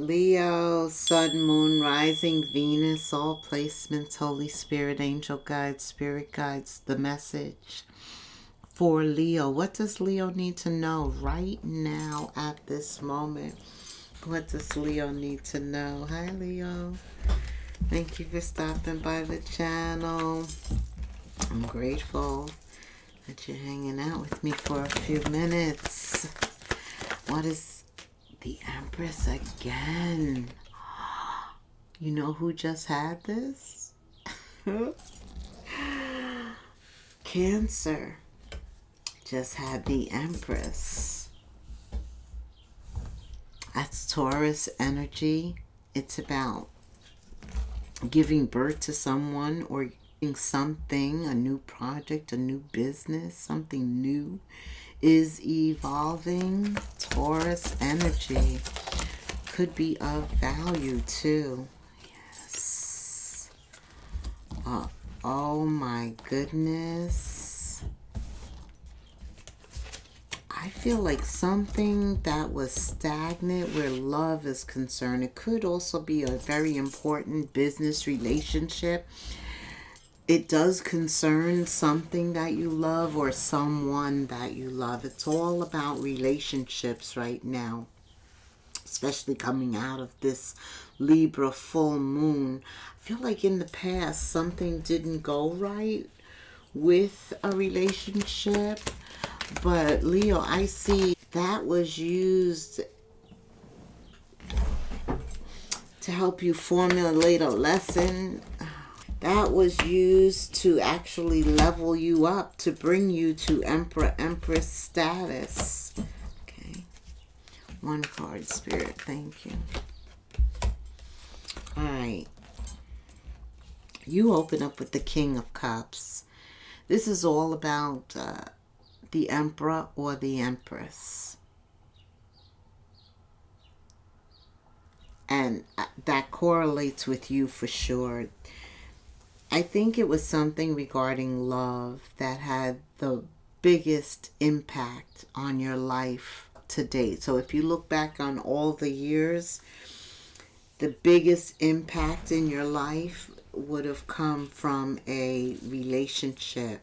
Leo, Sun, Moon, Rising, Venus, all placements, Holy Spirit, Angel Guides, Spirit Guides, the message for Leo. What does Leo need to know right now at this moment? What does Leo need to know? Hi, Leo. Thank you for stopping by the channel. I'm grateful that you're hanging out with me for a few minutes. What is the Empress again? You know who just had this? Cancer just had the Empress. That's Taurus energy. It's about giving birth to someone or something, a new project, a new business, something new is evolving. Taurus energy could be of value too. Yes. Oh my goodness. I feel like something that was stagnant where love is concerned. It could also be a very important business relationship. It does concern something that you love or someone that you love. It's all about relationships right now, especially coming out of this Libra full moon. I feel like in the past something didn't go right with a relationship. But Leo, I see that was used to help you formulate a lesson. That was used to actually level you up, to bring you to Emperor, Empress status. Okay. One card, Spirit. Thank you. All right. You open up with the King of Cups. This is all about the Emperor or the Empress. And that correlates with you for sure. I think it was something regarding love that had the biggest impact on your life to date. So if you look back on all the years, the biggest impact in your life would have come from a relationship.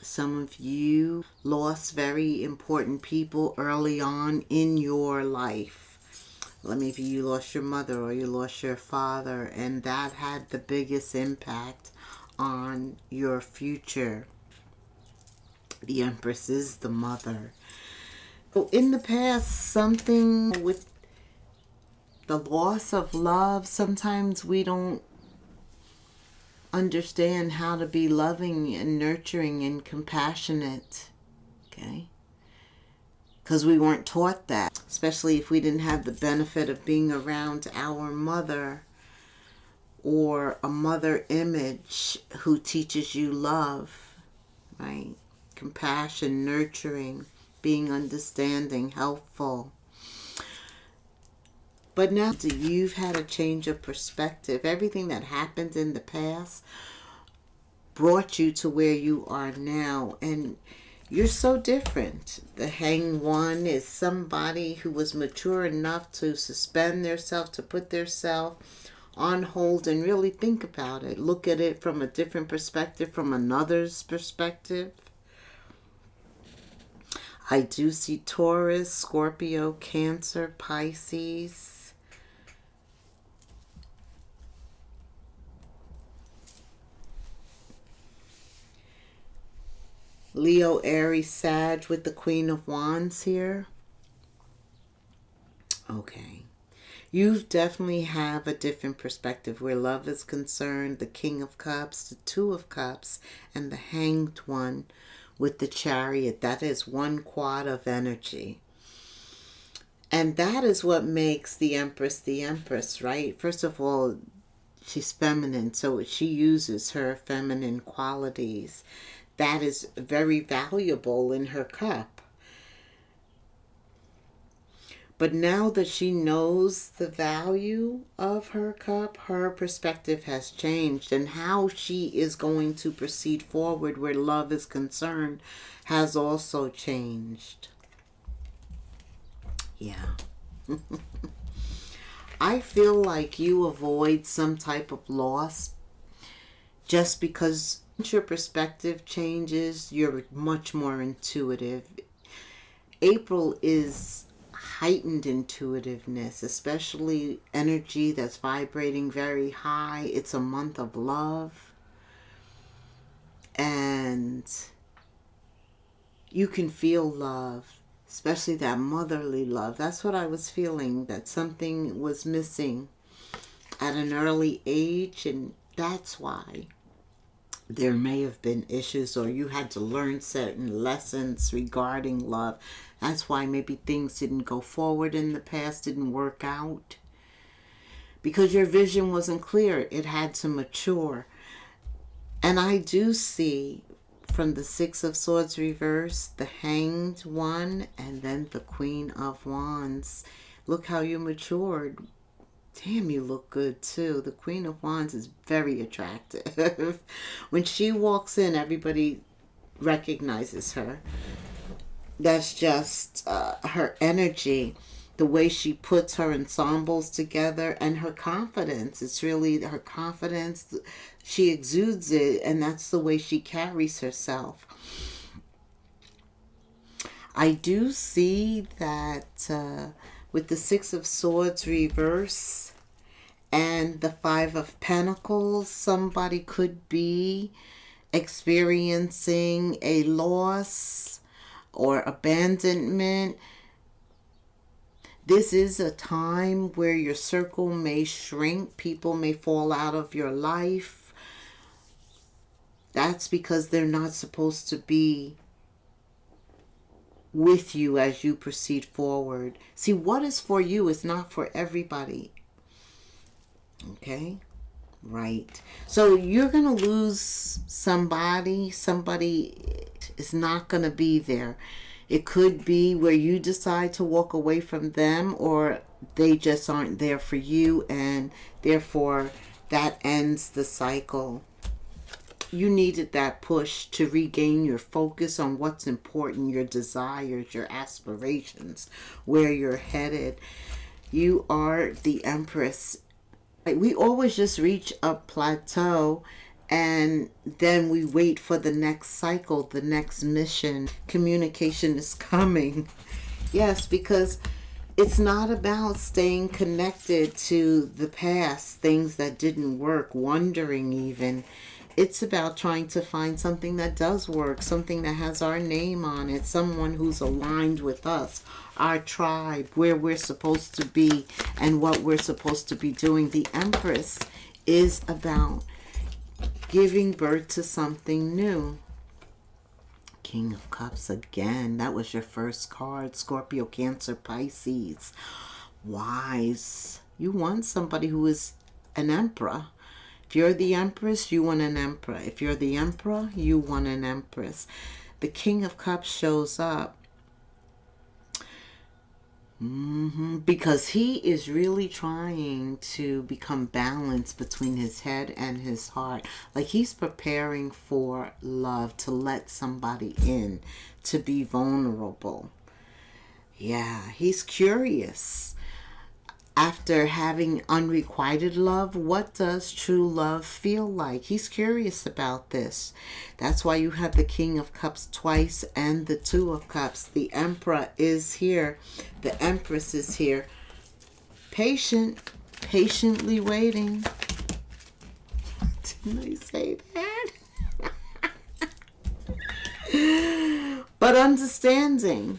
Some of you lost very important people early on in your life. Maybe you lost your mother or you lost your father, and that had the biggest impact on your future. The Empress is the mother. So in the past, something with the loss of love, sometimes we don't understand how to be loving and nurturing and compassionate. Okay? Because we weren't taught that, especially if we didn't have the benefit of being around our mother or a mother image who teaches you love, right? Compassion, nurturing, being understanding, helpful. But now you've had a change of perspective. Everything that happened in the past brought you to where you are now, and you're so different. The Hanged One is somebody who was mature enough to suspend themselves, to put themselves on hold and really think about it. Look at it from a different perspective, from another's perspective. I do see Taurus, Scorpio, Cancer, Pisces. Leo, Aries, Sag with the Queen of Wands here. Okay. You definitely have a different perspective where love is concerned. The King of Cups, the Two of Cups, and the Hanged One with the Chariot. That is one quad of energy. And that is what makes the Empress, right? First of all, she's feminine, so she uses her feminine qualities. That is very valuable in her cup. But now that she knows the value of her cup, her perspective has changed, and how she is going to proceed forward where love is concerned has also changed. Yeah. I feel like you avoid some type of loss just because your perspective changes. You're much more intuitive. April is heightened intuitiveness, especially energy that's vibrating very high. It's a month of love. And you can feel love, especially that motherly love. That's what I was feeling, that something was missing at an early age, and that's why there may have been issues, or you had to learn certain lessons regarding love. That's why maybe things didn't go forward in the past, didn't work out, because your vision wasn't clear. It had to mature. And I do see from the Six of Swords reverse, the Hanged One, and then the Queen of Wands. Look how you matured. Damn, you look good too. The Queen of Wands is very attractive. When she walks in, everybody recognizes her. That's just her energy, the way she puts her ensembles together, and her confidence. It's really her confidence. She exudes it, and that's the way she carries herself. I do see that with the Six of Swords reverse and the Five of Pentacles, somebody could be experiencing a loss or abandonment. This is a time where your circle may shrink. People may fall out of your life. That's because they're not supposed to be with you as you proceed forward. See, what is for you is not for everybody. Okay? Right. So you're going to lose somebody. Somebody is not going to be there. It could be where you decide to walk away from them, or they just aren't there for you, and therefore that ends the cycle. You needed that push to regain your focus on what's important, your desires, your aspirations, where you're headed. You are the Empress. We always just reach a plateau, and then we wait for the next cycle, the next mission. Communication is coming. Yes, because it's not about staying connected to the past, things that didn't work, wondering even. It's about trying to find something that does work, something that has our name on it, someone who's aligned with us, our tribe, where we're supposed to be and what we're supposed to be doing. The Empress is about giving birth to something new. King of Cups again. That was your first card. Scorpio, Cancer, Pisces. Wise. You want somebody who is an emperor. If you're the Empress, you want an emperor. If you're the Emperor, you want an Empress. The King of Cups shows up because he is really trying to become balanced between his head and his heart. Like he's preparing for love, to let somebody in, to be vulnerable. Yeah, he's curious. After having unrequited love, what does true love feel like? He's curious about this. That's why you have the King of Cups twice and the Two of Cups. The Emperor is here. The Empress is here. Patient, patiently waiting. Didn't I say that? But understanding.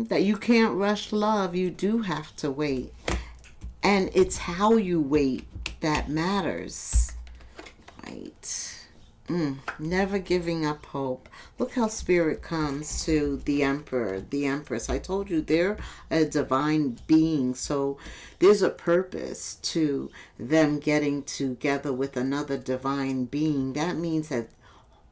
That you can't rush love. You do have to wait. And it's how you wait that matters. Right. Never giving up hope. Look how Spirit comes to the Emperor, the Empress. I told you they're a divine being. So there's a purpose to them getting together with another divine being. That means that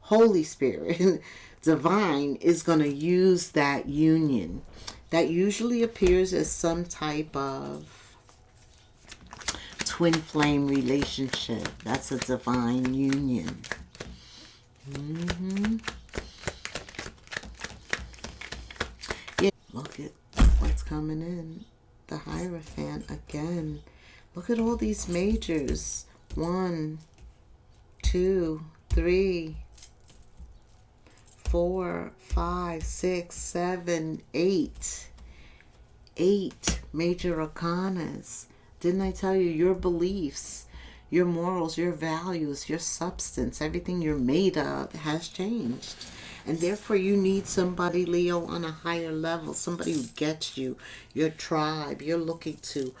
Holy Spirit, divine, is going to use that union. That usually appears as some type of twin flame relationship. That's a divine union. Yeah, look at what coming in. The Hierophant again. Look at all these majors. 1, 2, 3, 4, 5, 6, 7, 8. 8 major arcanas. Didn't I tell you your beliefs, your morals, your values, your substance, everything you're made of has changed. And therefore you need somebody, Leo, on a higher level, somebody who gets you, your tribe. You're looking to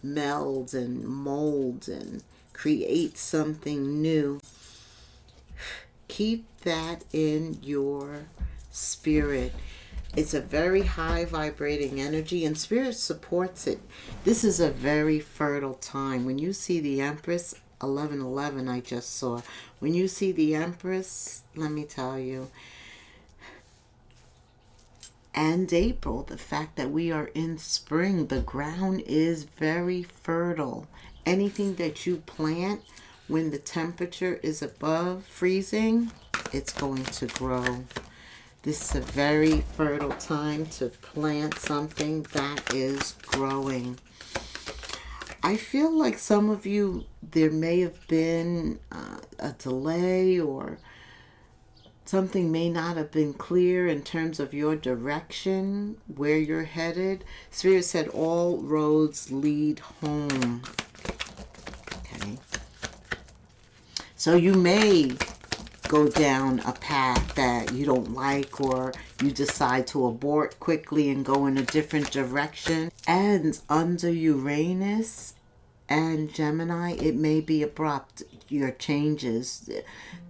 meld and mold and create something new. Keep that in your spirit. It's a very high vibrating energy, and spirit supports it. This is a very fertile time. When you see the Empress, 1111 I just saw. When you see the Empress, let me tell you, and April, the fact that we are in spring, the ground is very fertile. Anything that you plant when the temperature is above freezing, it's going to grow. This is a very fertile time to plant something that is growing. I feel like some of you, there may have been a delay, or something may not have been clear in terms of your direction, where you're headed. Spirit said all roads lead home. Okay. So you may go down a path that you don't like, or you decide to abort quickly and go in a different direction. And under Uranus and Gemini, it may be abrupt, your changes.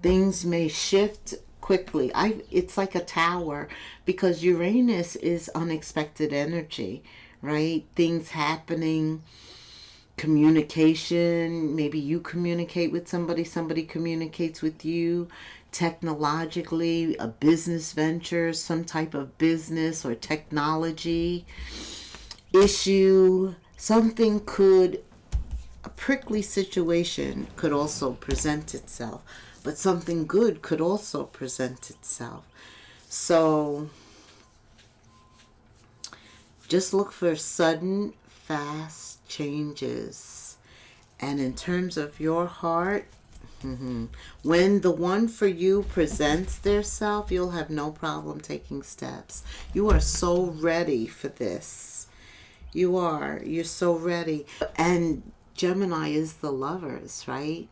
Things may shift quickly. It's like a tower, because Uranus is unexpected energy, right? Things happening, communication. Maybe you communicate with somebody, somebody communicates with you. Technologically, a business venture, some type of business or technology issue. Something could, a prickly situation could also present itself, but something good could also present itself. So just look for sudden, fast changes. And in terms of your heart, when the one for you presents their self, you'll have no problem taking steps. You are so ready for this. You are. You're so ready. And Gemini is the lovers, right?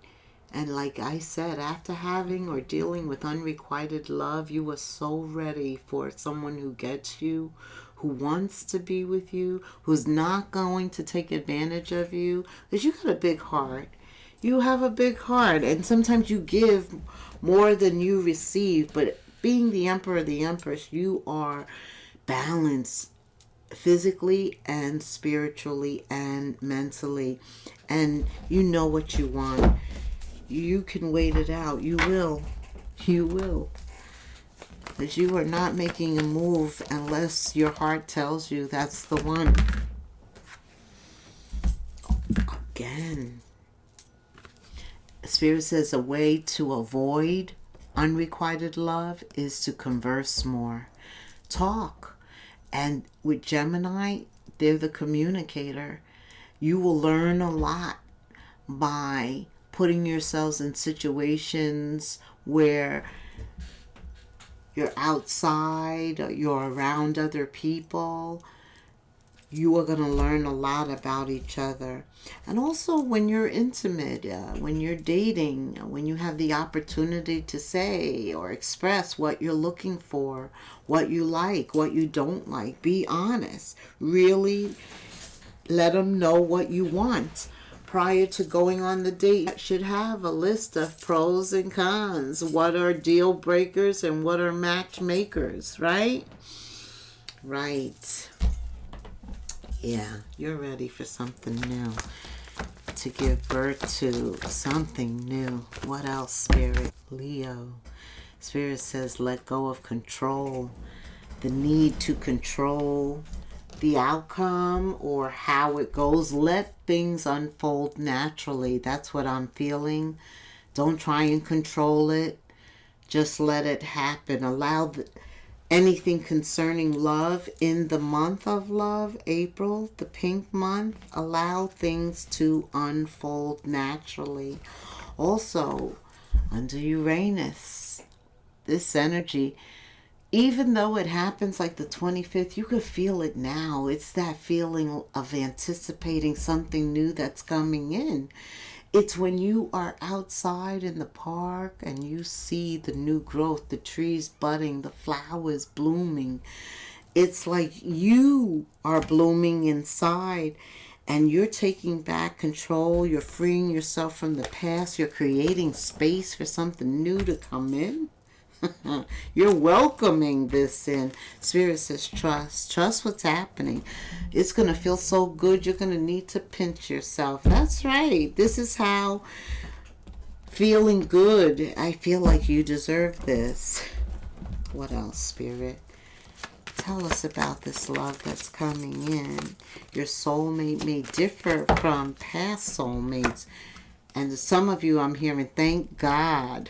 And like I said, after having or dealing with unrequited love, you are so ready for someone who gets you, who wants to be with you, who's not going to take advantage of you. Because you got a big heart. You have a big heart. And sometimes you give more than you receive. But being the Emperor, the Empress, you are balanced physically and spiritually and mentally. And you know what you want. You can wait it out. You will. You will. Because you are not making a move unless your heart tells you that's the one. Again. Spirit says a way to avoid unrequited love is to converse more. Talk. And with Gemini, they're the communicator. You will learn a lot by putting yourselves in situations where you're outside, or you're around other people. You are going to learn a lot about each other. And also when you're intimate, when you're dating, when you have the opportunity to say or express what you're looking for, what you like, what you don't like. Be honest. Really let them know what you want. Prior to going on the date, you should have a list of pros and cons. What are deal breakers and what are matchmakers, right? Right. Yeah, you're ready for something new. To give birth to something new. What else, Spirit? Leo. Spirit says let go of control. The need to control the outcome or how it goes. Let things unfold naturally. That's what I'm feeling. Don't try and control it. Just let it happen. Allow anything concerning love in the month of love, April, the pink month. Allow things to unfold naturally. Also, under Uranus, this energy, even though it happens like the 25th, you could feel it now. It's that feeling of anticipating something new that's coming in. It's when you are outside in the park and you see the new growth, the trees budding, the flowers blooming. It's like you are blooming inside and you're taking back control. You're freeing yourself from the past. You're creating space for something new to come in. You're welcoming this in. Spirit says trust. Trust what's happening. It's going to feel so good. You're going to need to pinch yourself. That's right. This is how feeling good. I feel like you deserve this. What else, Spirit? Tell us about this love that's coming in. Your soulmate may differ from past soulmates. And some of you I'm hearing, thank God.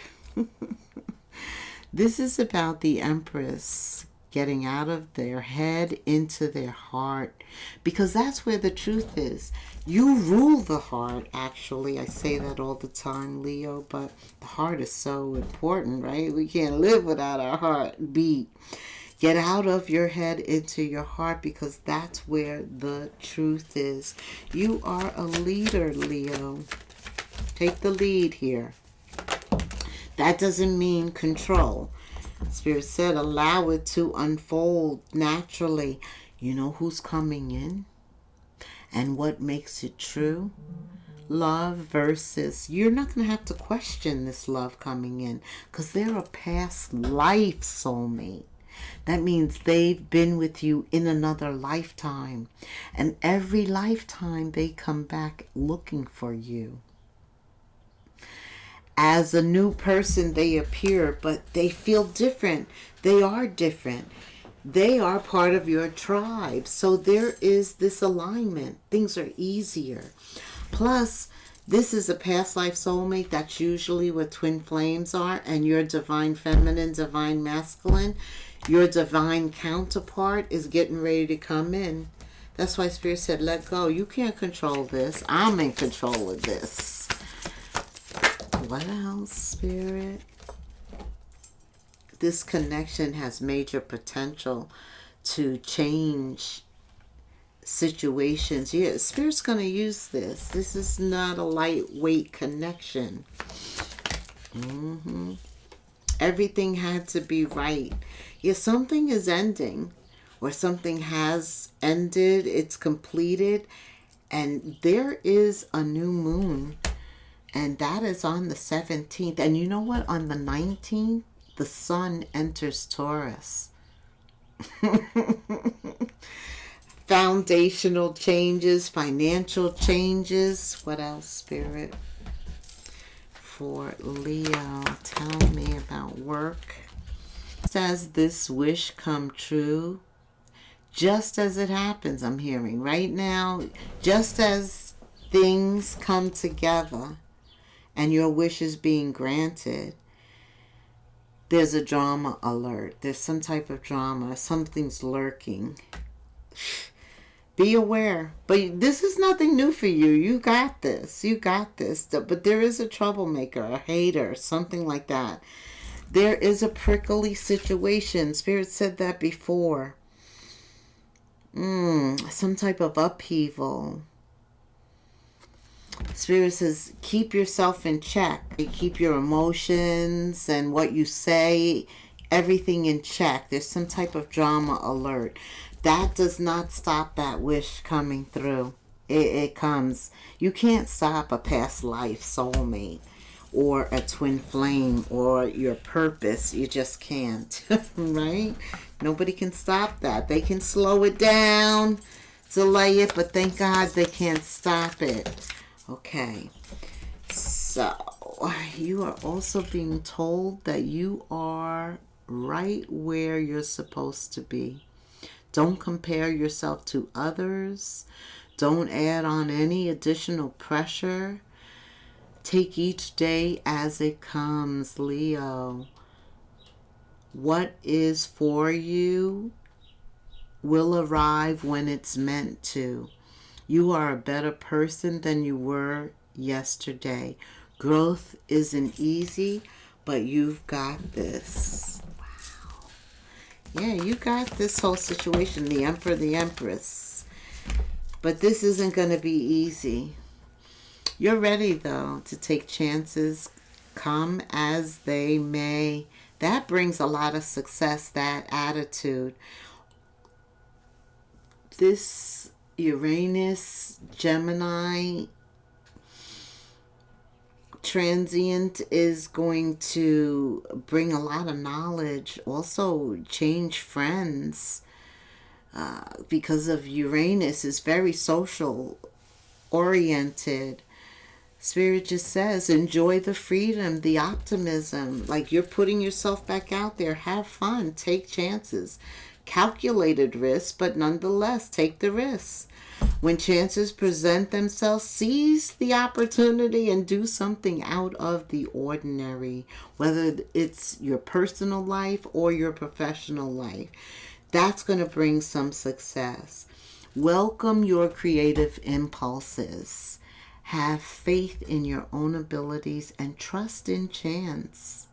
This is about the Empress getting out of their head into their heart, because that's where the truth is. You rule the heart, actually. I say that all the time, Leo, but the heart is so important, right? We can't live without our heart beat. Get out of your head into your heart, because that's where the truth is. You are a leader, Leo. Take the lead here. That doesn't mean control. Spirit said allow it to unfold naturally. You know who's coming in and what makes it true? Love versus, you're not going to have to question this love coming in, because they're a past life soulmate. That means they've been with you in another lifetime. And every lifetime they come back looking for you. As a new person they appear, but they feel different. They are different. They are part of your tribe. So there is this alignment. Things are easier. Plus, this is a past life soulmate. That's usually what twin flames are. And your divine feminine, divine masculine, your divine counterpart is getting ready to come in. That's why Spirit said, let go. You can't control this. I'm in control of this. What else, Spirit? This connection has major potential to change situations. Yeah, Spirit's going to use this. This is not a lightweight connection. Everything had to be right. Yeah, something is ending, or something has ended. It's completed. And there is a new moon. And that is on the 17th. And you know what? On the 19th, the sun enters Taurus. Foundational changes, financial changes. What else, Spirit? For Leo, tell me about work. Does this wish come true? Just as it happens, I'm hearing right now, just as things come together and your wish is being granted, there's a drama alert. There's some type of drama. Something's lurking. Be aware. But this is nothing new for you. You got this. You got this. But there is a troublemaker, a hater, something like that. There is a prickly situation. Spirit said that before. Some type of upheaval. Spirit says, keep yourself in check. Keep your emotions and what you say, everything in check. There's some type of drama alert. That does not stop that wish coming through. It comes. You can't stop a past life soulmate or a twin flame or your purpose. You just can't, right? Nobody can stop that. They can slow it down, delay it, but thank God they can't stop it. Okay, so you are also being told that you are right where you're supposed to be. Don't compare yourself to others. Don't add on any additional pressure. Take each day as it comes, Leo. What is for you will arrive when it's meant to. You are a better person than you were yesterday. Growth isn't easy, but you've got this. Wow. Yeah, you got this whole situation, the Emperor, the Empress. But this isn't going to be easy. You're ready, though, to take chances, come as they may. That brings a lot of success, that attitude. This Uranus, Gemini transient is going to bring a lot of knowledge, also change friends, because of Uranus is very social oriented. Spirit just says enjoy the freedom, the optimism, like you're putting yourself back out there. Have fun, take chances, calculated risks, but nonetheless take the risks. When chances present themselves, seize the opportunity and do something out of the ordinary, whether it's your personal life or your professional life. That's going to bring some success. Welcome your creative impulses. Have faith in your own abilities and trust in chance.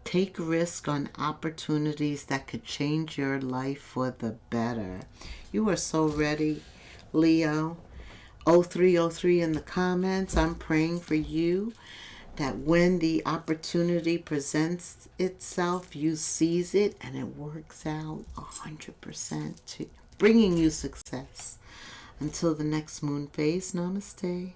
Take risk on opportunities that could change your life for the better. You are so ready, Leo. 0303 in the comments. I'm praying for you that when the opportunity presents itself, you seize it and it works out 100% to bringing you success. Until the next moon phase, namaste.